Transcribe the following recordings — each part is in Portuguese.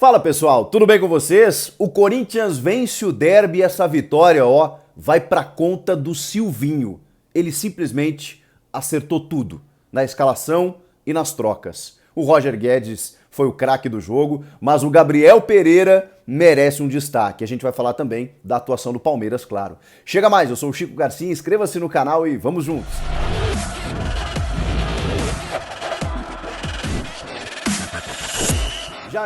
Fala pessoal, tudo bem com vocês? O Corinthians vence o derby e essa vitória, vai pra conta do Silvinho. Ele simplesmente acertou tudo, na escalação e nas trocas. O Roger Guedes foi o craque do jogo, mas o Gabriel Pereira merece um destaque. A gente vai falar também da atuação do Palmeiras, claro. Chega mais, eu sou o Chico Garcia, inscreva-se no canal e vamos juntos!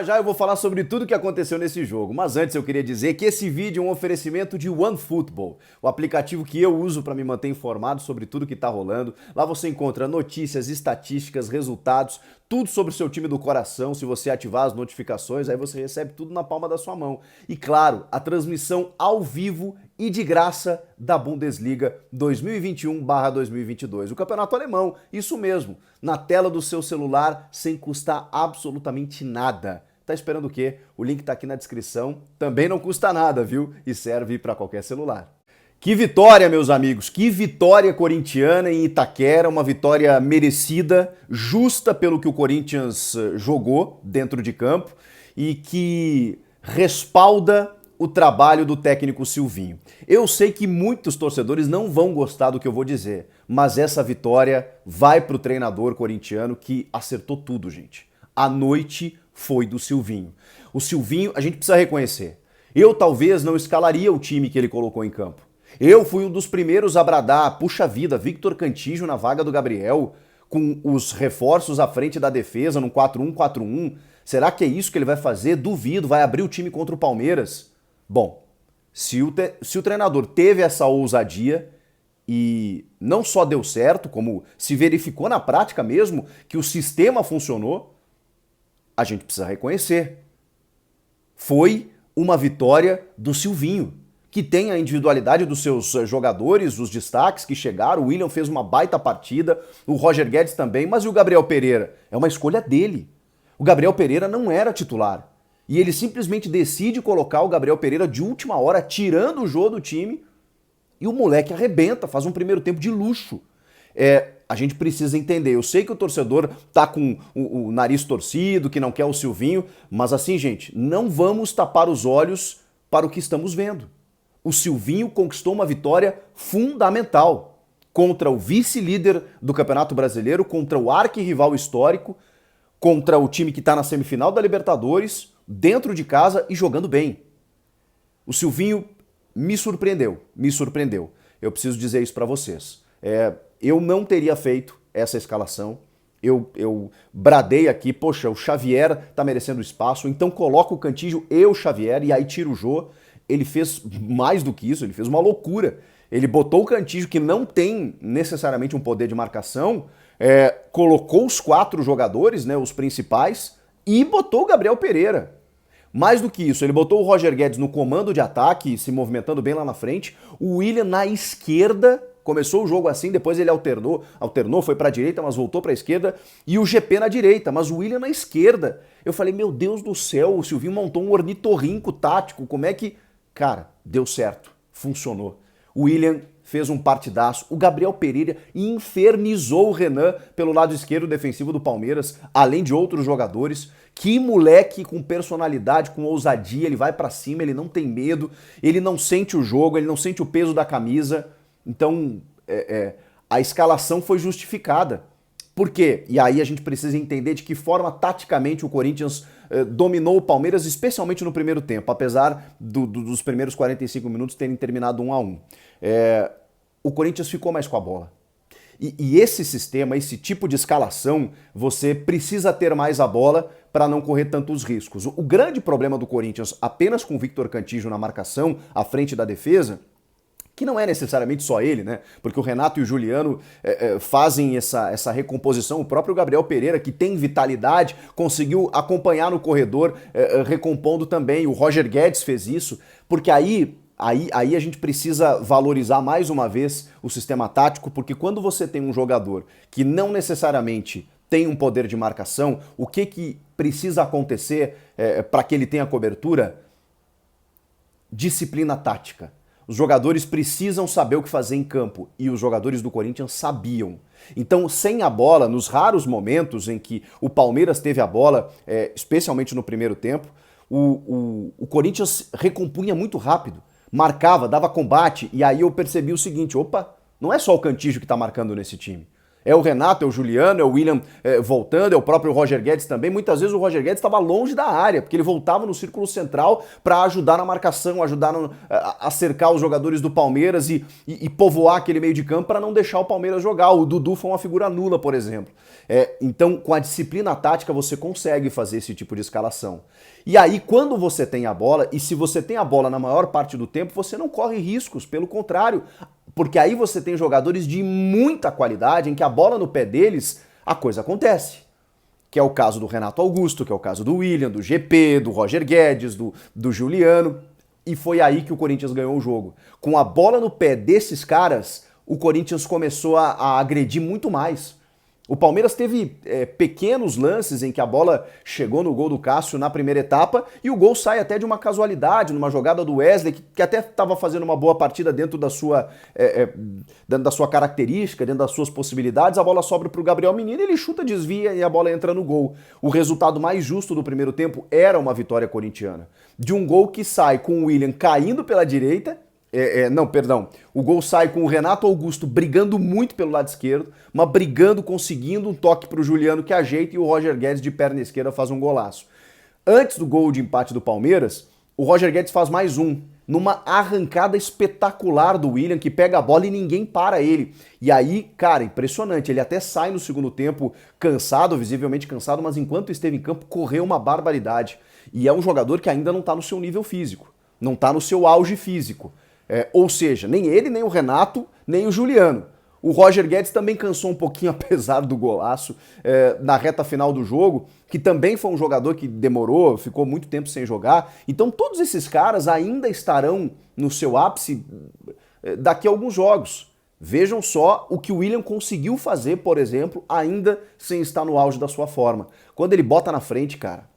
Já eu vou falar sobre tudo o que aconteceu nesse jogo, mas antes eu queria dizer que esse vídeo é um oferecimento de OneFootball, o aplicativo que eu uso para me manter informado sobre tudo que tá rolando. Lá você encontra notícias, estatísticas, resultados, tudo sobre o seu time do coração. Se você ativar as notificações, aí você recebe tudo na palma da sua mão. E claro, a transmissão ao vivo e de graça da Bundesliga 2021/2022. O campeonato alemão, isso mesmo, na tela do seu celular, sem custar absolutamente nada. Tá esperando o quê? O link tá aqui na descrição. Também não custa nada, viu? E serve para qualquer celular. Que vitória, meus amigos! Que vitória corintiana em Itaquera, uma vitória merecida, justa pelo que o Corinthians jogou dentro de campo e que respalda o trabalho do técnico Silvinho. Eu sei que muitos torcedores não vão gostar do que eu vou dizer, mas essa vitória vai pro treinador corintiano que acertou tudo, gente. A noite foi do Silvinho. O Silvinho, a gente precisa reconhecer, eu talvez não escalaria o time que ele colocou em campo. Eu fui um dos primeiros a bradar, puxa vida, Victor Cantillo na vaga do Gabriel, com os reforços à frente da defesa, num 4-1-4-1. Será que é isso que ele vai fazer? Duvido, vai abrir o time contra o Palmeiras? Bom, se o treinador teve essa ousadia e não só deu certo, como se verificou na prática mesmo, que o sistema funcionou, a gente precisa reconhecer. Foi uma vitória do Silvinho, que tem a individualidade dos seus jogadores, os destaques que chegaram. O William fez uma baita partida, o Roger Guedes também, mas e o Gabriel Pereira? É uma escolha dele. O Gabriel Pereira não era titular. E ele simplesmente decide colocar o Gabriel Pereira de última hora, tirando o jogo do time, e o moleque arrebenta, faz um primeiro tempo de luxo. A gente precisa entender, eu sei que o torcedor tá com o nariz torcido, que não quer o Silvinho, mas assim, gente, não vamos tapar os olhos para o que estamos vendo. O Silvinho conquistou uma vitória fundamental contra o vice-líder do Campeonato Brasileiro, contra o arquirrival histórico, contra o time que está na semifinal da Libertadores, dentro de casa e jogando bem. O Silvinho me surpreendeu. Eu preciso dizer isso para vocês. Eu não teria feito essa escalação. Eu bradei aqui, poxa, o Xavier tá merecendo espaço, então coloca o Cantillo e o Xavier e aí tira o Jô. Ele fez mais do que isso, ele fez uma loucura. Ele botou o Cantillo, que não tem necessariamente um poder de marcação, colocou os 4 jogadores, né, os principais, e botou o Gabriel Pereira. Mais do que isso, ele botou o Roger Guedes no comando de ataque, se movimentando bem lá na frente, o William na esquerda, começou o jogo assim, depois ele alternou, foi pra direita, mas voltou pra esquerda, e o GP na direita, mas o William na esquerda. Eu falei, meu Deus do céu, o Silvinho montou um ornitorrinco tático, como é que... Cara, deu certo, funcionou. O William fez um partidaço, o Gabriel Pereira infernizou o Renan pelo lado esquerdo defensivo do Palmeiras, além de outros jogadores. Que moleque com personalidade, com ousadia, ele vai pra cima, ele não tem medo, ele não sente o jogo, ele não sente o peso da camisa. Então, a escalação foi justificada. Por quê? E aí a gente precisa entender de que forma, taticamente, o Corinthians dominou o Palmeiras, especialmente no primeiro tempo, apesar dos primeiros 45 minutos terem terminado 1-1. O Corinthians ficou mais com a bola. E esse sistema, esse tipo de escalação, você precisa ter mais a bola para não correr tantos riscos. O grande problema do Corinthians, apenas com o Victor Cantillo na marcação, à frente da defesa, que não é necessariamente só ele, né? Porque o Renato e o Juliano fazem essa recomposição. O próprio Gabriel Pereira, que tem vitalidade, conseguiu acompanhar no corredor, recompondo também. O Roger Guedes fez isso, porque aí a gente precisa valorizar mais uma vez o sistema tático, porque quando você tem um jogador que não necessariamente tem um poder de marcação, o que precisa acontecer para que ele tenha cobertura? Disciplina tática. Os jogadores precisam saber o que fazer em campo, e os jogadores do Corinthians sabiam. Então, sem a bola, nos raros momentos em que o Palmeiras teve a bola, especialmente no primeiro tempo, o Corinthians recompunha muito rápido, marcava, dava combate, e aí eu percebi o seguinte, opa, não é só o Cantillo que tá marcando nesse time. É o Renato, é o Juliano, é o William voltando, é o próprio Roger Guedes também. Muitas vezes o Roger Guedes estava longe da área, porque ele voltava no círculo central para ajudar na marcação, ajudar a cercar os jogadores do Palmeiras e povoar aquele meio de campo para não deixar o Palmeiras jogar. O Dudu foi uma figura nula, por exemplo. Então, com a disciplina tática, você consegue fazer esse tipo de escalação. E aí, quando você tem a bola, e se você tem a bola na maior parte do tempo, você não corre riscos, pelo contrário, porque aí você tem jogadores de muita qualidade, em que a bola no pé deles, a coisa acontece. Que é o caso do Renato Augusto, que é o caso do William, do GP, do Roger Guedes, do Juliano. E foi aí que o Corinthians ganhou o jogo. Com a bola no pé desses caras, o Corinthians começou a agredir muito mais. O Palmeiras teve pequenos lances em que a bola chegou no gol do Cássio na primeira etapa e o gol sai até de uma casualidade, numa jogada do Wesley, que até estava fazendo uma boa partida dentro da sua característica, dentro das suas possibilidades. A bola sobra para o Gabriel Menino, ele chuta, desvia e a bola entra no gol. O resultado mais justo do primeiro tempo era uma vitória corintiana. De um gol que sai com o William caindo pela direita. O gol sai com o Renato Augusto brigando muito pelo lado esquerdo, mas brigando, conseguindo um toque para o Juliano que ajeita e o Roger Guedes de perna esquerda faz um golaço. Antes do gol de empate do Palmeiras, o Roger Guedes faz mais um, numa arrancada espetacular do William, que pega a bola e ninguém para ele. E aí, cara, impressionante, ele até sai no segundo tempo cansado, visivelmente cansado, mas enquanto esteve em campo correu uma barbaridade. E é um jogador que ainda não está no seu nível físico, não está no seu auge físico. Ou seja, nem ele, nem o Renato, nem o Juliano. O Roger Guedes também cansou um pouquinho, apesar do golaço, na reta final do jogo, que também foi um jogador que demorou, ficou muito tempo sem jogar. Então todos esses caras ainda estarão no seu ápice daqui a alguns jogos. Vejam só o que o William conseguiu fazer, por exemplo, ainda sem estar no auge da sua forma. Quando ele bota na frente, cara,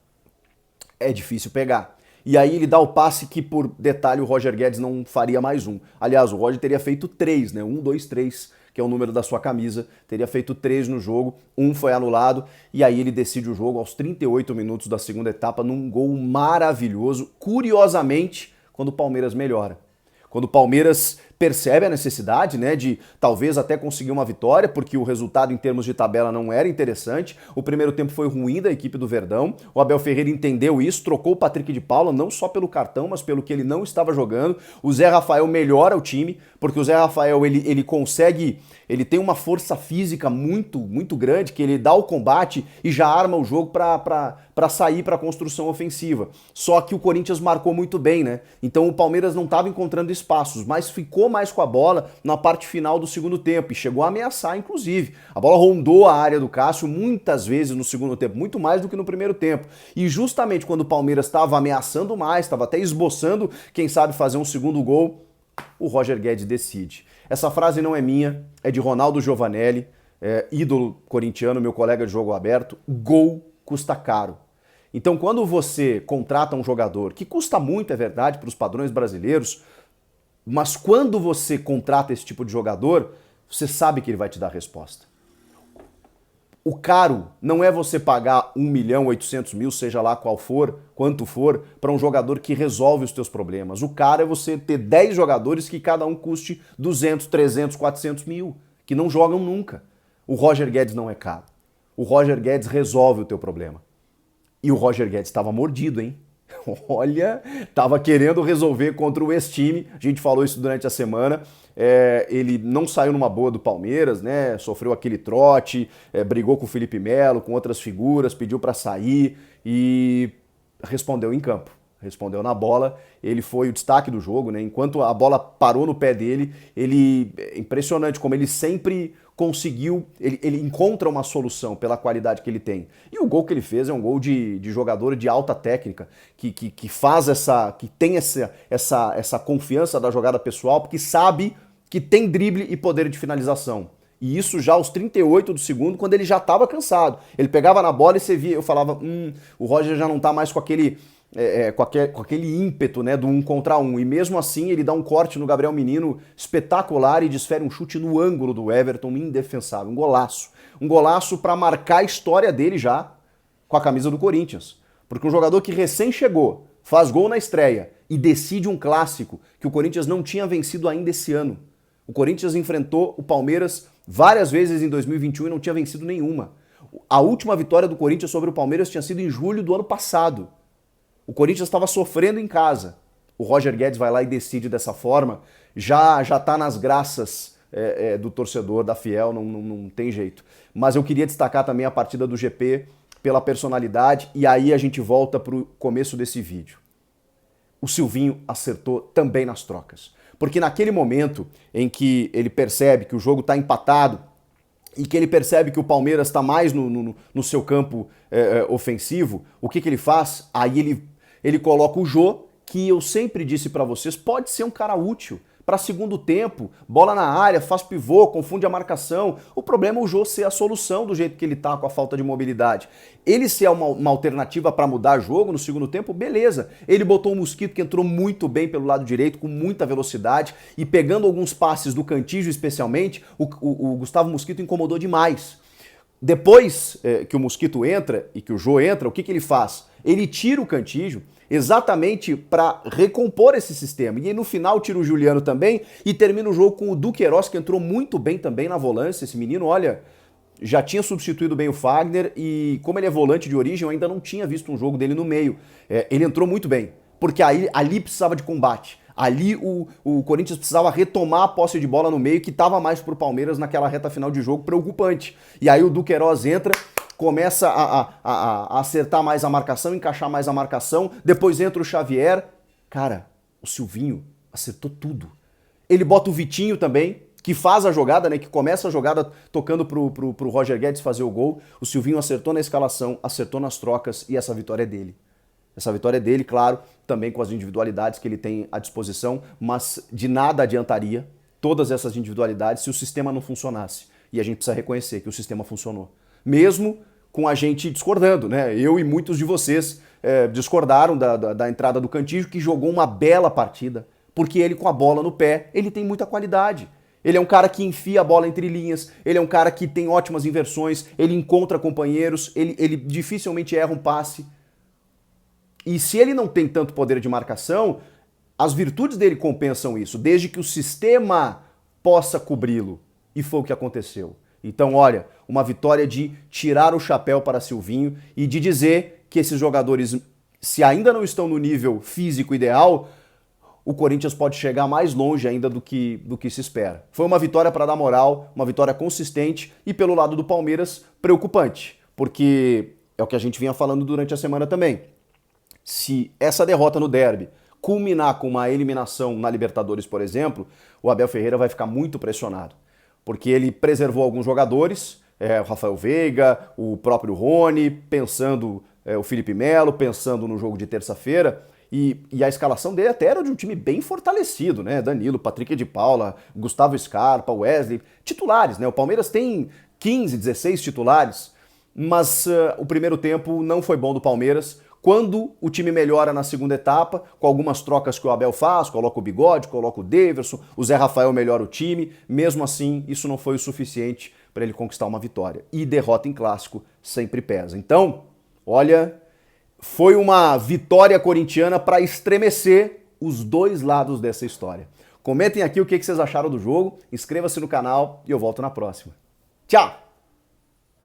é difícil pegar. E aí ele dá o passe que, por detalhe, o Roger Guedes não faria mais um. Aliás, o Roger teria feito 3, né? 1, 2, 3, que é o número da sua camisa. Teria feito 3 no jogo, um foi anulado, e aí ele decide o jogo aos 38 minutos da segunda etapa num gol maravilhoso, curiosamente, quando o Palmeiras melhora. Quando o Palmeiras percebe a necessidade, né, de talvez até conseguir uma vitória, porque o resultado em termos de tabela não era interessante. O primeiro tempo foi ruim da equipe do Verdão. O Abel Ferreira entendeu isso, trocou o Patrick de Paula, não só pelo cartão, mas pelo que ele não estava jogando. O Zé Rafael melhora o time, porque o Zé Rafael ele consegue, ele tem uma força física muito grande, que ele dá o combate e já arma o jogo para sair para a construção ofensiva. Só que o Corinthians marcou muito bem, né? Então o Palmeiras não estava encontrando espaços, mas ficou mais com a bola na parte final do segundo tempo e chegou a ameaçar, inclusive. A bola rondou a área do Cássio muitas vezes no segundo tempo, muito mais do que no primeiro tempo. E justamente quando o Palmeiras estava ameaçando mais, estava até esboçando, quem sabe, fazer um segundo gol, o Roger Guedes decide. Essa frase não é minha, é de Ronaldo Giovanelli, ídolo corintiano, meu colega de jogo aberto. Gol custa caro. Então, quando você contrata um jogador, que custa muito, é verdade, para os padrões brasileiros, mas quando você contrata esse tipo de jogador, você sabe que ele vai te dar a resposta. O caro não é você pagar 1.800.000, seja lá qual for, quanto for, para um jogador que resolve os teus problemas. O caro é você ter 10 jogadores que cada um custe 200, 300, 400 mil, que não jogam nunca. O Roger Guedes não é caro. O Roger Guedes resolve o teu problema. E o Roger Guedes estava mordido, hein? Olha, tava querendo resolver contra o ex-time, a gente falou isso durante a semana, ele não saiu numa boa do Palmeiras, né? Sofreu aquele trote, brigou com o Felipe Melo, com outras figuras, pediu para sair e respondeu em campo. Respondeu na bola, ele foi o destaque do jogo, né? Enquanto a bola parou no pé dele, é impressionante como ele sempre conseguiu, ele encontra uma solução pela qualidade que ele tem. E o gol que ele fez é um gol de jogador de alta técnica, que faz que tem essa confiança da jogada pessoal, porque sabe que tem drible e poder de finalização. E isso já aos 38 do segundo, quando ele já estava cansado. Ele pegava na bola e você via, eu falava, o Roger já não tá mais com aquele ímpeto, né, do 1 contra 1. E mesmo assim ele dá um corte no Gabriel Menino espetacular e desfere um chute no ângulo do Everton, indefensável. Um golaço. Um golaço para marcar a história dele já com a camisa do Corinthians. Porque um jogador que recém chegou, faz gol na estreia e decide um clássico que o Corinthians não tinha vencido ainda esse ano. O Corinthians enfrentou o Palmeiras várias vezes em 2021 e não tinha vencido nenhuma. A última vitória do Corinthians sobre o Palmeiras tinha sido em julho do ano passado. O Corinthians estava sofrendo em casa. O Roger Guedes vai lá e decide dessa forma. Já tá nas graças do torcedor, da Fiel, não tem jeito. Mas eu queria destacar também a partida do GP pela personalidade, e aí a gente volta para o começo desse vídeo. O Silvinho acertou também nas trocas. Porque naquele momento em que ele percebe que o jogo está empatado e que ele percebe que o Palmeiras está mais no seu campo ofensivo, o que ele faz? Aí ele coloca o Jô, que eu sempre disse para vocês, pode ser um cara útil para segundo tempo, bola na área, faz pivô, confunde a marcação. O problema é o Jô ser a solução do jeito que ele tá com a falta de mobilidade. Ele ser uma alternativa para mudar jogo no segundo tempo, beleza. Ele botou o Mosquito, que entrou muito bem pelo lado direito, com muita velocidade, e pegando alguns passes do Cantillo especialmente, o Gustavo Mosquito incomodou demais. Depois que o Mosquito entra e que o Jô entra, o que ele faz? Ele tira o Cantillo exatamente para recompor esse sistema. E aí no final tira o Juliano também e termina o jogo com o Duqueiroz, que entrou muito bem também na volância. Esse menino, olha, já tinha substituído bem o Fagner e como ele é volante de origem, eu ainda não tinha visto um jogo dele no meio. Ele entrou muito bem, porque ali precisava de combate. Ali o Corinthians precisava retomar a posse de bola no meio, que estava mais pro Palmeiras naquela reta final de jogo preocupante. E aí o Duqueiroz entra, começa a acertar mais a marcação, encaixar mais a marcação, depois entra o Xavier. Cara, o Silvinho acertou tudo. Ele bota o Vitinho também, que faz a jogada, né, que começa a jogada tocando pro Roger Guedes fazer o gol. O Silvinho acertou na escalação, acertou nas trocas e essa vitória é dele. Essa vitória é dele, claro, também com as individualidades que ele tem à disposição, mas de nada adiantaria todas essas individualidades se o sistema não funcionasse. E a gente precisa reconhecer que o sistema funcionou. Mesmo com a gente discordando, né? Eu e muitos de vocês discordaram da entrada do Cantillo, que jogou uma bela partida, porque ele com a bola no pé, ele tem muita qualidade. Ele é um cara que enfia a bola entre linhas, ele é um cara que tem ótimas inversões, ele encontra companheiros, ele dificilmente erra um passe. E se ele não tem tanto poder de marcação, as virtudes dele compensam isso, desde que o sistema possa cobri-lo. E foi o que aconteceu. Então, olha, uma vitória de tirar o chapéu para Silvinho e de dizer que esses jogadores, se ainda não estão no nível físico ideal, o Corinthians pode chegar mais longe ainda do que se espera. Foi uma vitória para dar moral, uma vitória consistente e pelo lado do Palmeiras, preocupante, porque é o que a gente vinha falando durante a semana também. Se essa derrota no derby culminar com uma eliminação na Libertadores, por exemplo, o Abel Ferreira vai ficar muito pressionado. Porque ele preservou alguns jogadores, o Rafael Veiga, o próprio Rony, pensando o Felipe Melo, pensando no jogo de terça-feira, e a escalação dele até era de um time bem fortalecido, né? Danilo, Patrick de Paula, Gustavo Scarpa, Wesley, titulares, né? O Palmeiras tem 15, 16 titulares, mas o primeiro tempo não foi bom do Palmeiras. Quando o time melhora na segunda etapa, com algumas trocas que o Abel faz, coloca o Bigode, coloca o Daverson, o Zé Rafael melhora o time, mesmo assim isso não foi o suficiente para ele conquistar uma vitória. E derrota em clássico sempre pesa. Então, olha, foi uma vitória corintiana para estremecer os dois lados dessa história. Comentem aqui o que vocês acharam do jogo, inscreva-se no canal e eu volto na próxima. Tchau!